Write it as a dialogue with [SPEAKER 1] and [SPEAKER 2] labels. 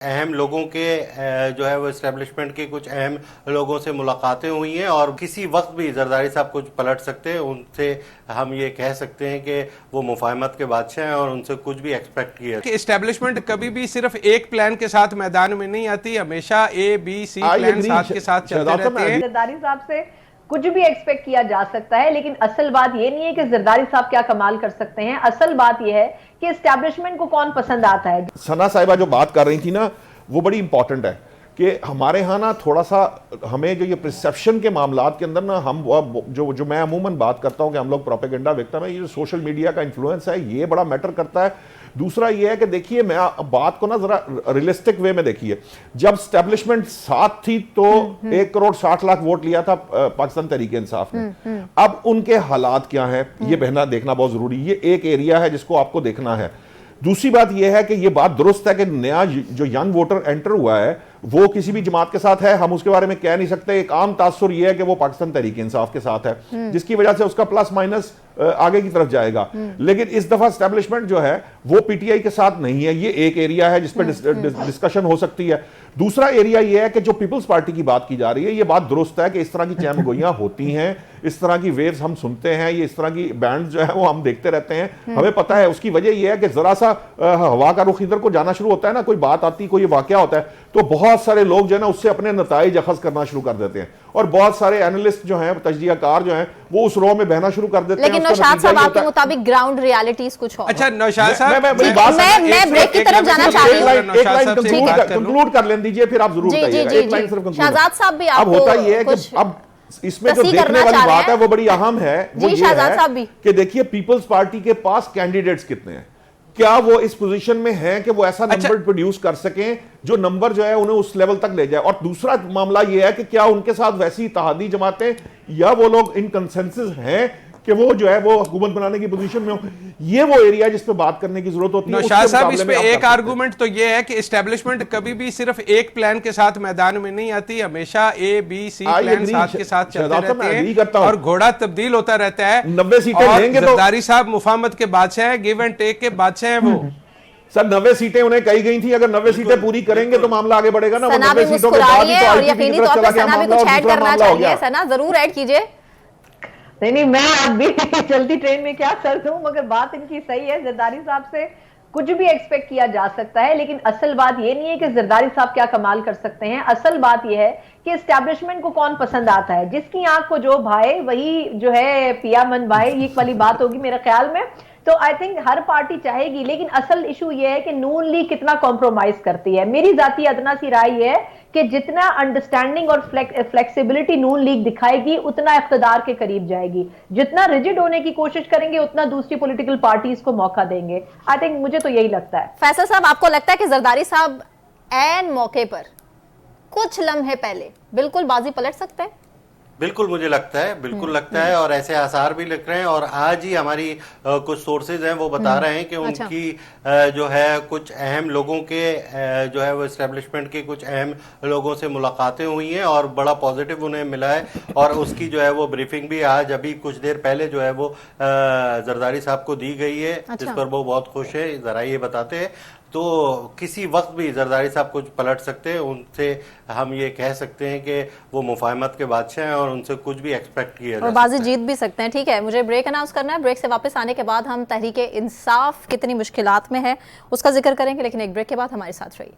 [SPEAKER 1] अहम लोगों के जो है वो इस्टेब्लिशमेंट के कुछ अहम लोगों से मुलाकातें हुई हैं और किसी वक्त भी जरदारी साहब कुछ पलट सकते हैं। उनसे हम ये कह सकते हैं कि वो मुफाहमत के बादशाह हैं और उनसे कुछ भी एक्सपेक्ट किया
[SPEAKER 2] कि इस्टेब्लिशमेंट कभी भी सिर्फ एक प्लान के साथ मैदान में नहीं आती, हमेशा A-B-C प्लान साथ के साथ चलते रहते हैं।
[SPEAKER 3] जरदारी साहब से कुछ भी एक्सपेक्ट किया जा सकता है, लेकिन असल बात ये नहीं है कि जरदारी साहब क्या कमाल कर सकते हैं। असल बात ये है कि एस्टैब्लिशमेंट को कौन पसंद आता है।
[SPEAKER 4] सना साहिबा जो बात कर रही थी ना, वो बड़ी इंपॉर्टेंट है कि हमारे यहाँ ना थोड़ा सा हमें जो ये परसेप्शन के मामलात के अंदर ना हम जो मैं अमूमन बात करता हूँ कि हम लोग प्रोपेगेंडा विक्टिम है, ये जो सोशल मीडिया का इन्फ्लुएंस है ये बड़ा मैटर करता है। दूसरा ये है कि देखिए मैं बात को ना जरा रियलिस्टिक वे में देखिए, जब स्टैब्लिशमेंट साथ थी तो 1,60,00,000 वोट लिया था पाकिस्तान तहरीक इंसाफ ने। अब उनके हालात क्या हैं ये बहना देखना बहुत जरूरी, ये एक एरिया है जिसको आपको देखना है। दूसरी बात यह है कि यह बात दुरुस्त है कि नया जो यंग वोटर एंटर हुआ है वो किसी भी जमात के साथ है, हम उसके बारे में कह नहीं सकते। एक आम तासुर यह है कि वो पाकिस्तान तहरीक इंसाफ के साथ है, जिसकी वजह से उसका प्लस माइनस आगे की तरफ जाएगा। लेकिन इस दफा स्टैब्लिशमेंट जो है वो पीटीआई के साथ नहीं है। ये एक एरिया है जिस पर डिस्कशन हो सकती है। दूसरा एरिया यह है कि जो पीपल्स पार्टी की बात की जा रही है, ये बात दुरुस्त है कि इस तरह की चहमगोइयां होती हैं, इस तरह की वेव्स हम सुनते हैं, ये इस तरह की बैंड जो है वो हम देखते रहते हैं, हमें पता है। उसकी वजह यह है कि जरा सा हवा का रुख इधर को जाना शुरू होता है ना, कोई बात आती, कोई वाकया होता है, तो बहुत सारे लोग जो है ना उससे अपने नताइज अखज करना शुरू कर देते हैं और बहुत सारे एनालिस्ट जो हैं, तजजियाकार जो हैं, वो उस रो में बहना शुरू कर देते हैं।
[SPEAKER 5] लेकिन नौशाद साहब आपके मुताबिक ग्राउंड रियलिटीज कुछ और।
[SPEAKER 2] अच्छा नौशाद साहब,
[SPEAKER 5] मैं ब्रेक की तरफ जाना चाह रही हूं।
[SPEAKER 4] एक लाइन कंक्लूड कर लें दीजिए, फिर आप जरूर बताइएगा। एक लाइन सिर्फ कंक्लूड।
[SPEAKER 5] शहजाद साहब भी
[SPEAKER 4] अब होता ये है कि अब इसमें जो देखने वाली बात है वो बड़ी अहम है, वो ये है कि देखिए पीपल्स पार्टी के पास कैंडिडेट्स कितने हैं, क्या वो इस पोजीशन में है कि वो ऐसा नंबर प्रोड्यूस कर सकें जो नंबर जो है उन्हें उस लेवल तक ले जाए। और दूसरा मामला ये है कि क्या उनके साथ वैसी इत्तेहादी जमातें या वो लोग इन कंसेंसस हैं कि वो जो है वो हुकूमत बनाने की पोजीशन में हो। ये वो एरिया जिस पे बात करने की जरूरत होती है।
[SPEAKER 2] नौशाद साहब, इस पे एक आर्गुमेंट तो ये है कि एस्टेब्लिशमेंट कभी भी सिर्फ एक प्लान के साथ मैदान में नहीं आती, हमेशा A-B-C प्लान साथ के साथ चलते रहते हैं और घोड़ा तब्दील होता रहता है।
[SPEAKER 4] 90 सीटें लेंगे तो
[SPEAKER 2] जरदारी साहब मुफाहमत के बादशाह हैं, गिव एंड टेक के बादशाह हैं वो।
[SPEAKER 4] सर 90 सीटें उन्हें कही गई थी, अगर 90 सीटें पूरी करेंगे तो मामला आगे बढ़ेगा ना। 90 सीटों के बाद ही तो आईपीपी की तरफ चला गया मामला हो गया।
[SPEAKER 5] सना जरूर ऐड कीजिए।
[SPEAKER 3] नहीं, मैं अब भी चलती ट्रेन में क्या कर दूं, मगर बात इनकी सही है। जरदारी साहब से कुछ भी एक्सपेक्ट किया जा सकता है, लेकिन असल बात ये नहीं है कि जरदारी साहब क्या कमाल कर सकते हैं। असल बात ये है कि एस्टैब्लिशमेंट को कौन पसंद आता है। जिसकी आंख को जो भाए वही जो है पिया मन भाए, ये वाली बात होगी मेरे ख्याल में। तो आई थिंक हर पार्टी चाहेगी, लेकिन असल इशू ये है कि नून लीग कितना कॉम्प्रोमाइज करती है। मेरी जाती अदना सी राय ये है कि जितना अंडरस्टैंडिंग और फ्लेक्सिबिलिटी नून लीग दिखाएगी उतना इख्तिदार के करीब जाएगी। जितना रिजिड होने की कोशिश करेंगे उतना दूसरी पॉलिटिकल पार्टीज को मौका देंगे। आई थिंक मुझे तो यही लगता है।
[SPEAKER 5] फैसल साहब, आपको लगता है कि जरदारी साहब ऐन मौके पर कुछ लम्हे पहले बिल्कुल बाजी पलट सकते हैं?
[SPEAKER 1] बिल्कुल मुझे लगता है, बिल्कुल लगता है और ऐसे आसार भी लिख रहे हैं। और आज ही हमारी कुछ सोर्सेज हैं वो बता रहे हैं कि उनकी जो है कुछ अहम लोगों के जो है वो इस्टेब्लिशमेंट के कुछ अहम लोगों से मुलाकातें हुई हैं और बड़ा पॉजिटिव उन्हें मिला है। और उसकी जो है वो ब्रीफिंग भी आज अभी कुछ देर पहले जो है वो जरदारी साहब को दी गई है, जिस पर वो बहुत खुश है। जरा ये बताते हैं तो किसी वक्त भी जरदारी साहब कुछ पलट सकते हैं। उनसे हम ये कह सकते हैं कि वो मुफाहमत के बादशाह हैं और उनसे कुछ भी एक्सपेक्ट किया जा सकता है।
[SPEAKER 5] बाजी जीत भी सकते हैं। ठीक है, मुझे ब्रेक अनाउंस करना है। ब्रेक से वापस आने के बाद हम तहरीक इंसाफ कितनी मुश्किलात में है उसका जिक्र करेंगे, लेकिन एक ब्रेक के बाद हमारे साथ रहिए।